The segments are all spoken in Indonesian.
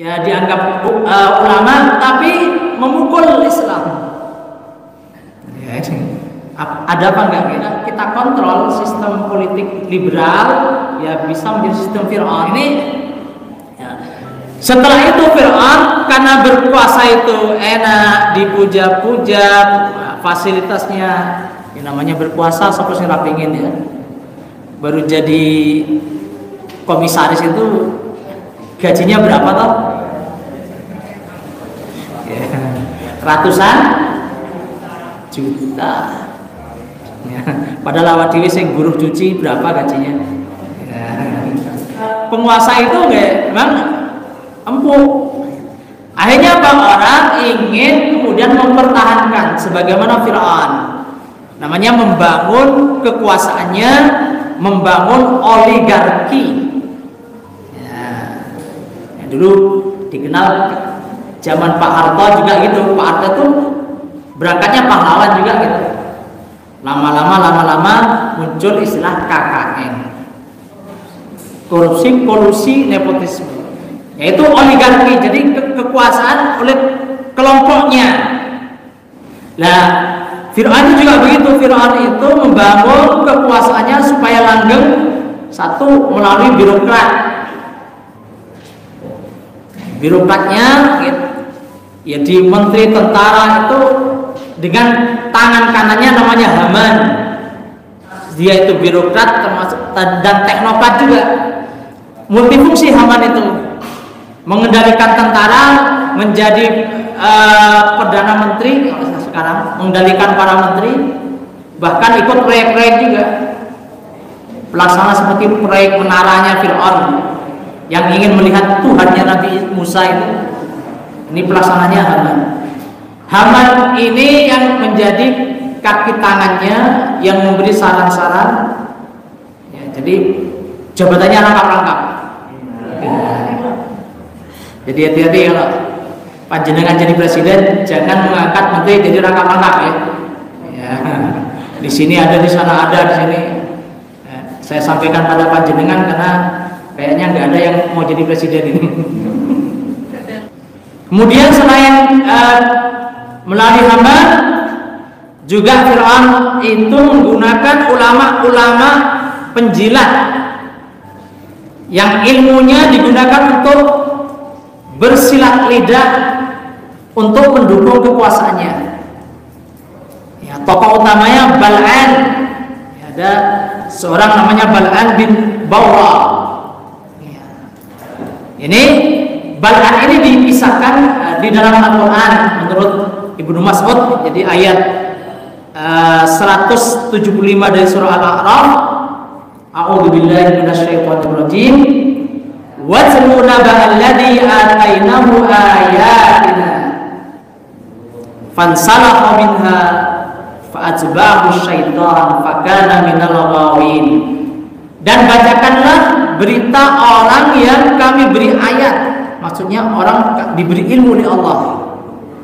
ya dianggap ulama tapi memukul Islam. Ya, ada apa enggak kita kontrol sistem politik liberal ya bisa menjadi sistem Fir'aun ini ya. Setelah itu Fir'aun karena berkuasa itu enak, dipuja-puja, fasilitasnya yang namanya berkuasa seperti yang pingin ya. Baru jadi komisaris itu gajinya berapa toh? Ya, ratusan juta. Ya, padahal awak dhewe sing guru cuci berapa gajinya? Ya. Penguasa itu memang empuk. Akhirnya apa? Orang ingin kemudian mempertahankan sebagaimana Fir'aun. Namanya membangun kekuasaannya, membangun oligarki. Ya, dulu dikenal zaman Pak Harto juga gitu. Pak Harto tuh berangkatnya pahlawan juga gitu. Lama-lama muncul istilah KKN. Korupsi, kolusi, nepotisme. Yaitu oligarki, jadi kekuasaan oleh kelompoknya. Nah, Fir'aun itu juga begitu. Fir'aun itu membangun kekuasaannya supaya langgeng. Satu, melalui birokrat. Birokratnya ya di menteri tentara itu dengan tangan kanannya namanya Haman. Dia itu birokrat termasuk dan teknokrat juga. Multifungsi Haman itu mengendalikan tentara, menjadi perdana menteri sekarang, mengendalikan para menteri, bahkan ikut proyek-proyek juga. Pelaksana seperti proyek menaranya Fir'aun yang ingin melihat Tuhannya Nabi Musa itu. Ini pelaksananya Haman. Haman ini yang menjadi kaki tangannya, yang memberi saran-saran. Ya, jadi jabatannya rangkap-rangkap. Ya. Jadi hati-hati kalau panjenengan jadi presiden, jangan mengangkat menteri jadi rangkap-rangkap ya. Ya. Di sini ada, di sana ada, di sini. Ya. Saya sampaikan pada panjenengan karena kayaknya nggak ada yang mau jadi presiden ini. Kemudian selain melalui Haman, juga Fir'aun itu menggunakan ulama-ulama penjilat yang ilmunya digunakan untuk bersilat lidah untuk mendukung kekuasaannya. Ya, tokoh utamanya Bal'an. Ya, ada seorang namanya Bal'an bin Bawra. Ya. Ini Bal'an ini dipisahkan di dalam Al-Quran menurut Ibnu Mas'ud. Jadi ayat 175 dari surah Al-A'raf, A'udzubillahi minasyaitonirrajim. Watlu naba'al ladzi atainahu ayatina fansalakha minha fa'atba'ahu syaitan fakana minal ghawin. Dan bacakanlah berita orang yang kami beri ayat. Maksudnya orang diberi ilmu oleh Allah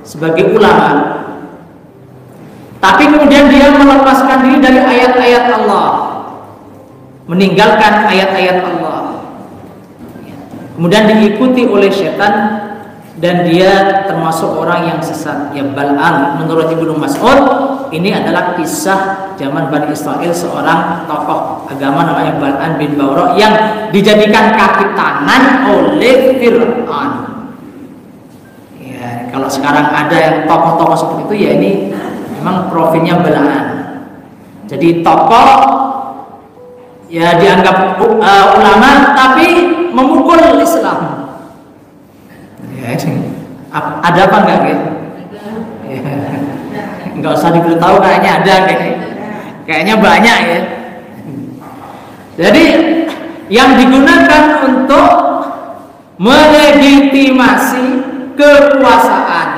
sebagai ulama, tapi kemudian dia melepaskan diri dari ayat-ayat Allah, meninggalkan ayat-ayat Allah, kemudian diikuti oleh setan, dan dia termasuk orang yang sesat. Ya, Bal'am menurut Ibnu Mas'ud ini adalah kisah zaman Bani Israel, seorang tokoh agama namanya Bal'am bin Bawra yang dijadikan kaki tangan oleh Fir'aun. Ya, kalau sekarang ada yang tokoh-tokoh seperti itu ya ini memang profilnya Bal'am. Jadi tokoh ya dianggap ulama tapi memukul Islam. Ya, ada apa enggak ya? Enggak usah diberitahu, kayaknya ada, kayaknya banyak ya. Jadi yang digunakan untuk melegitimasi kekuasaan,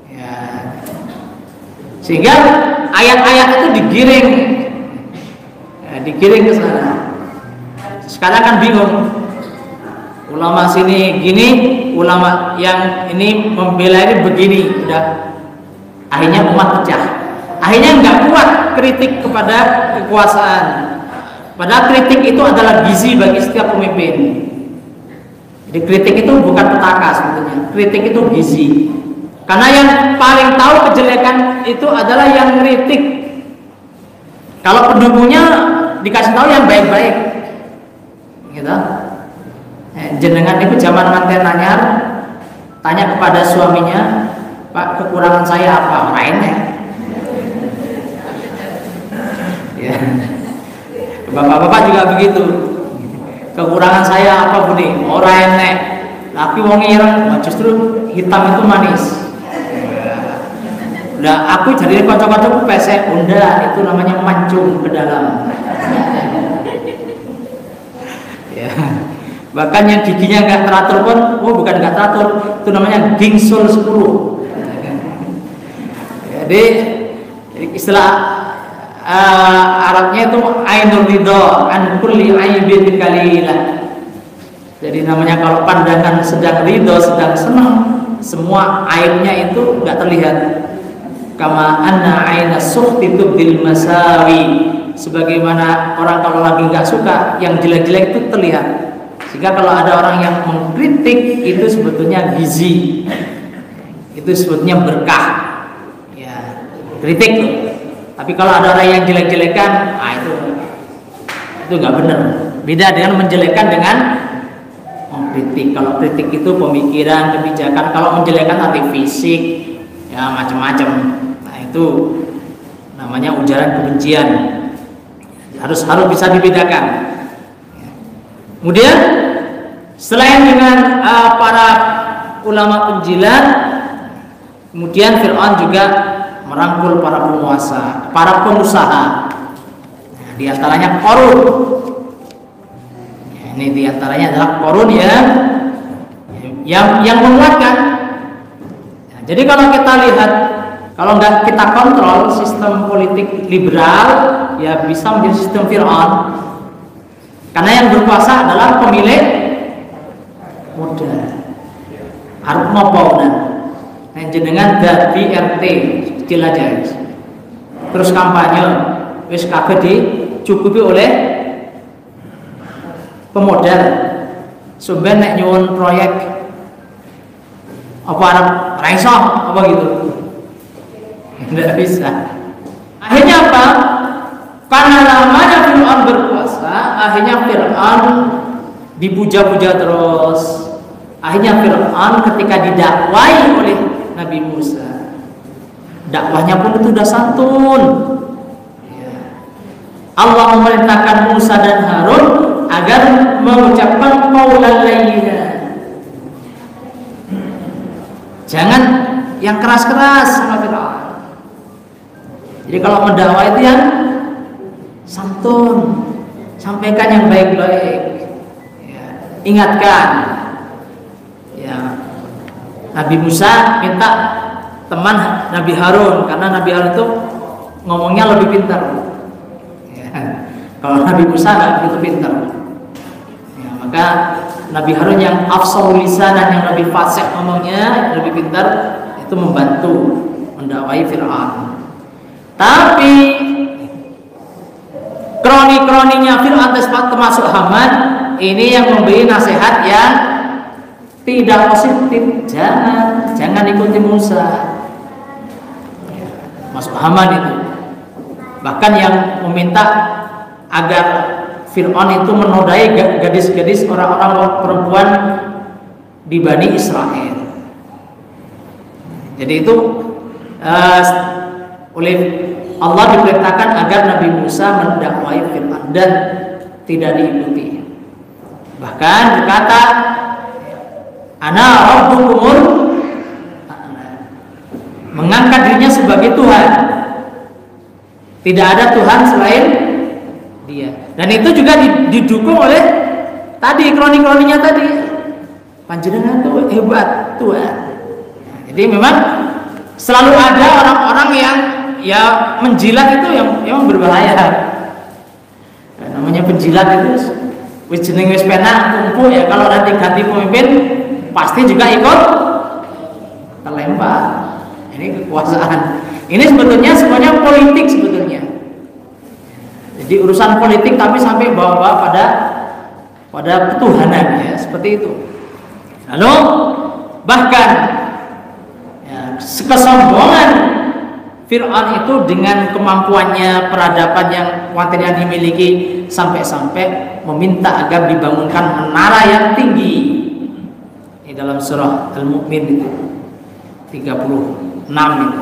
ya. Sehingga ayat-ayat itu digiring, ya, digiring ke sana. Sekarang kan bingung. Ulama sini gini, ulama yang ini membela ini begini, udah akhirnya umat pecah. Akhirnya nggak kuat kritik kepada kekuasaan. Padahal kritik itu adalah gizi bagi setiap pemimpin. Jadi kritik itu bukan petaka sebetulnya, kritik itu gizi. Karena yang paling tahu kejelekan itu adalah yang kritik. Kalau pendukungnya dikasih tahu yang baik-baik, gitu. Jenengan itu zaman manten anyar, tanya kepada suaminya, Pak, kekurangan saya apa? Lainnya. Ya. Bapak-bapak juga begitu. Kekurangan saya apa Budi? Orang enek. Tapi wong ireng, justru hitam itu manis. Udah aku jadi kocok-kocok pesek unda itu namanya mancung ke dalam. Ya. Bahkan yang giginya nggak teratur pun, bukan nggak teratur, itu namanya gingsul 10. Jadi istilah Arabnya itu ainul ridha an kulli aibin qalilah. Jadi namanya kalau pandangan sedang ridho, sedang senang, semua aibnya itu nggak terlihat. Kama anna aina sukhti tubdil masawi. Sebagaimana orang kalau lagi nggak suka, yang jelek-jelek itu terlihat. Sehingga kalau ada orang yang mengkritik itu sebetulnya gizi. Itu sebetulnya berkah. Ya, kritik. Tapi kalau ada orang yang jelek-jelekan, itu nggak benar. Beda dengan menjelekkan dengan kritik. Kalau kritik itu pemikiran, kebijakan. Kalau menjelekkan nanti fisik, ya macam-macam. Nah itu namanya ujaran kebencian. Harus bisa dibedakan. Kemudian selain dengan para ulama penjilat, kemudian Fir'aun juga merangkul para penguasa, para pengusaha. Nah, di antaranya Qarun. Ya, ini di antaranya adalah Qarun yang menguatkan. Ya, jadi kalau kita lihat, kalau nggak kita kontrol sistem politik liberal, ya bisa menjadi sistem Fir'aun. Karena yang berkuasa adalah pemilik modal. Harus mau nah, jenengan dadi RT kecil aja, terus kampanye wis kabeh dicukupi oleh pemodal. Sumben nek nyuwun proyek apa arep raiso apa gitu, tidak bisa. Akhirnya apa? Karena lamanya Fir'aun berkuasa, akhirnya Fir'aun dipuja-puja terus. Akhirnya Fir'aun ketika didakwai oleh Nabi Musa, dakwahnya pun itu sudah santun. Allah memerintahkan Musa dan Harun agar mengucapkan qaulan layyina. Jangan yang keras-keras sama Fir'aun. Jadi kalau mendakwah itu yang santun, sampaikan yang baik-baik, ya, ingatkan. Ya, Nabi Musa minta teman Nabi Harun karena Nabi Harun itu ngomongnya lebih pintar. Ya, kalau Nabi Musa nggak begitu pintar, ya, maka Nabi Harun yang afsahul lisanan, yang lebih fasih ngomongnya, lebih pintar, itu membantu mendakwai Fir'aun. Tapi kroni-kroninya Fir'aun termasuk Haman ini yang memberi nasihat yang tidak positif. Jangan ikuti Musa. Masuk Haman itu. Bahkan yang meminta agar Fir'aun itu menodai gadis-gadis orang-orang perempuan di Bani Israel. Jadi itu oleh Allah diperintahkan agar Nabi Musa mendakwai Fir'aun dan tidak diikuti. Bahkan berkata, Ana rabbukumul a'la, mengangkat dirinya sebagai Tuhan. Tidak ada Tuhan selain Dia. Dan itu juga didukung oleh tadi kroni-kroninya tadi. Panjenengan itu hebat Tuhan. Jadi memang selalu ada orang-orang yang menjilat itu yang berbahaya. Nah, namanya penjilat itu wis jeneng wis penak tumpu ya, kalau nanti ganti pemimpin pasti juga ikut terlempar. Ini kekuasaan. Ini sebetulnya semuanya politik sebetulnya. Jadi urusan politik tapi sampai bawa-bawa pada ketuhanan ya, seperti itu. Lalu bahkan ya, kesombongan Fir'aun itu dengan kemampuannya, peradaban yang dimiliki, sampai-sampai meminta agar dibangunkan menara yang tinggi. Ini dalam surah Al-Mu'min itu 36 itu.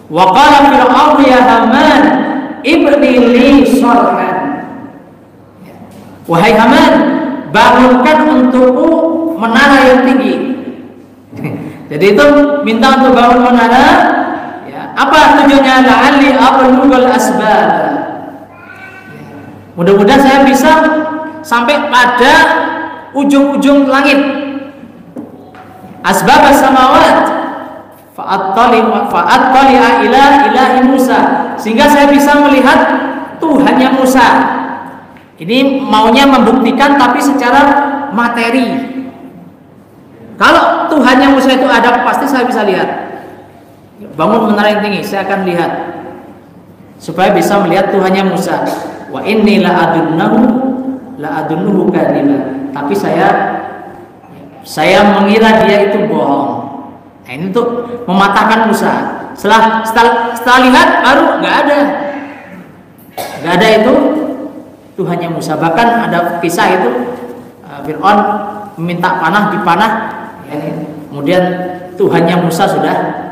Wa qala Fir'aun ya Haman ibni li sarhan. Wahai Haman, bangunkan untukku menara yang tinggi. Jadi itu minta untuk bangun menara. Apa tujuannya? La'alli ablughal asbab. Mudah-mudahan saya bisa sampai pada ujung-ujung langit. Asbab as-samawat. Fa'attali'a ila ilahi Musa. Sehingga saya bisa melihat Tuhannya Musa. Ini maunya membuktikan tapi secara materi. Kalau Tuhannya Musa itu ada, pasti saya bisa lihat. Bangun menara yang tinggi, saya akan lihat supaya bisa melihat Tuhannya Musa. Wa inni la'adunnuhu kadiba. Tapi saya mengira dia itu bohong. Nah, ini untuk mematahkan Musa. Setelah lihat baru nggak ada itu Tuhannya Musa. Bahkan ada kisah itu Fir'aun meminta dipanah, kemudian Tuhannya Musa sudah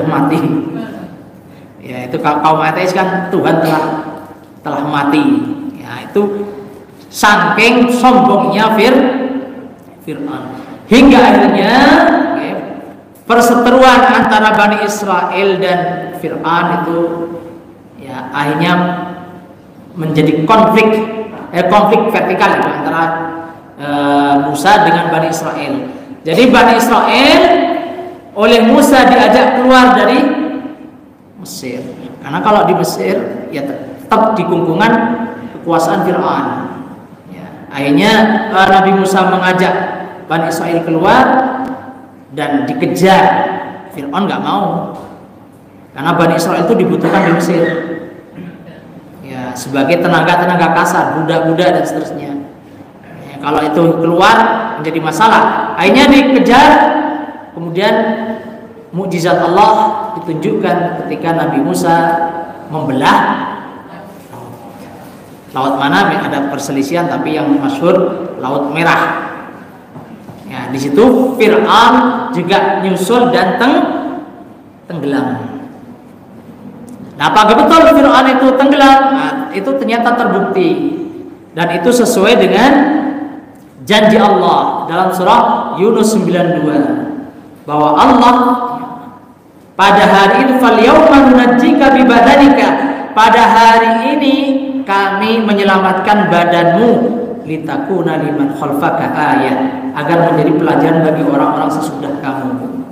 mati. Ya, itu kaum ateis kan Tuhan telah mati. Ya, itu saking sombongnya Fir'aun. Hingga akhirnya perseteruan antara Bani Israel dan Fir'aun itu ya akhirnya menjadi konflik vertikal itu antara Musa dengan Bani Israel. Jadi Bani Israel oleh Musa diajak keluar dari Mesir. Karena kalau di Mesir ya tetap di gungkungan kekuasaan Fir'aun. Ya, akhirnya Nabi Musa mengajak Bani Israel keluar dan dikejar. Fir'aun nggak mau. Karena Bani Israel itu dibutuhkan di Mesir. Ya, sebagai tenaga kasar, budak-budak dan seterusnya. Ya, kalau itu keluar menjadi masalah. Akhirnya dikejar. Kemudian mukjizat Allah ditunjukkan ketika Nabi Musa membelah laut mana, ada perselisihan tapi yang masyhur Laut Merah. Ya, di situ Fir'aun juga nyusul dan tenggelam. Nah, apakah betul Fir'aun itu tenggelam? Nah, itu ternyata terbukti dan itu sesuai dengan janji Allah dalam surah Yunus 92. Bahwa Allah pada hari ini falyawma nunajjika bibadanika, pada hari ini kami menyelamatkan badanmu litakuna liman khalfaka ayat, agar menjadi pelajaran bagi orang-orang sesudah kamu.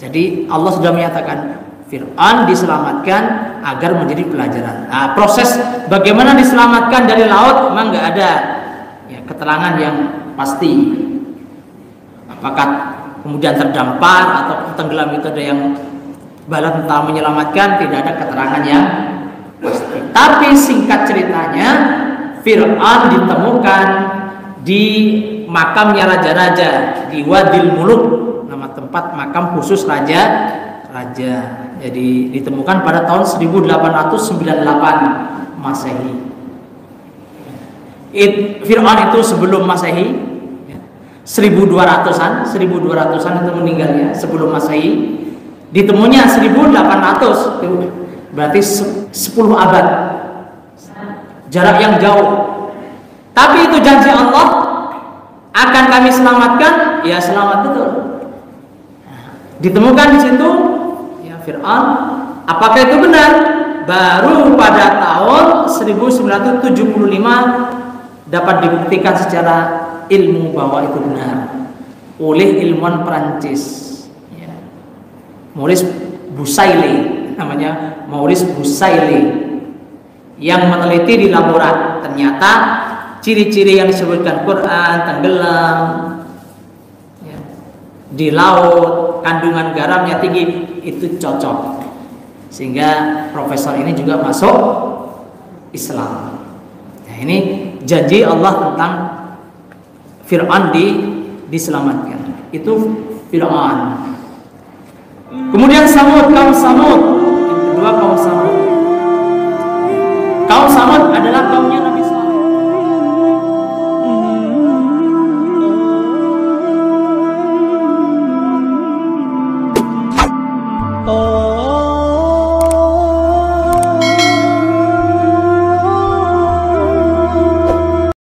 Jadi Allah sudah menyatakan Fir'aun diselamatkan agar menjadi pelajaran. Nah, proses bagaimana diselamatkan dari laut memang nggak ada ya, keterangan yang pasti. Apakah kemudian terdampar atau tenggelam itu ada yang bala tentara menyelamatkan, tidak ada keterangan yang pasti. Tapi singkat ceritanya Fir'aun ditemukan di makamnya raja-raja di Wadil Muluk, nama tempat makam khusus raja-raja. Jadi ditemukan pada tahun 1898 Masehi. Fir'aun itu sebelum Masehi 1200-an itu meninggalnya sebelum Masehi. Ditemunya 1800, berarti 10 abad. Jarak yang jauh. Tapi itu janji Allah, akan kami selamatkan, ya selamat betul. Ditemukan di situ ya Fir'aun. Apakah itu benar? Baru pada tahun 1975 dapat dibuktikan secara ilmu bahwa itu benar oleh ilmuwan Perancis ya. Maurice Bucaille namanya, Maurice Bucaille, yang meneliti di laborat. Ternyata ciri-ciri yang disebutkan Quran, tenggelam ya, di laut, kandungan garamnya tinggi, itu cocok. Sehingga profesor ini juga masuk Islam. Nah, ini janji Allah tentang Fir'aun diselamatkan. Itu Fir'aun. Kemudian Samud, kaum Samud. Yang kedua kaum Samud. Kaum Samud adalah kaumnya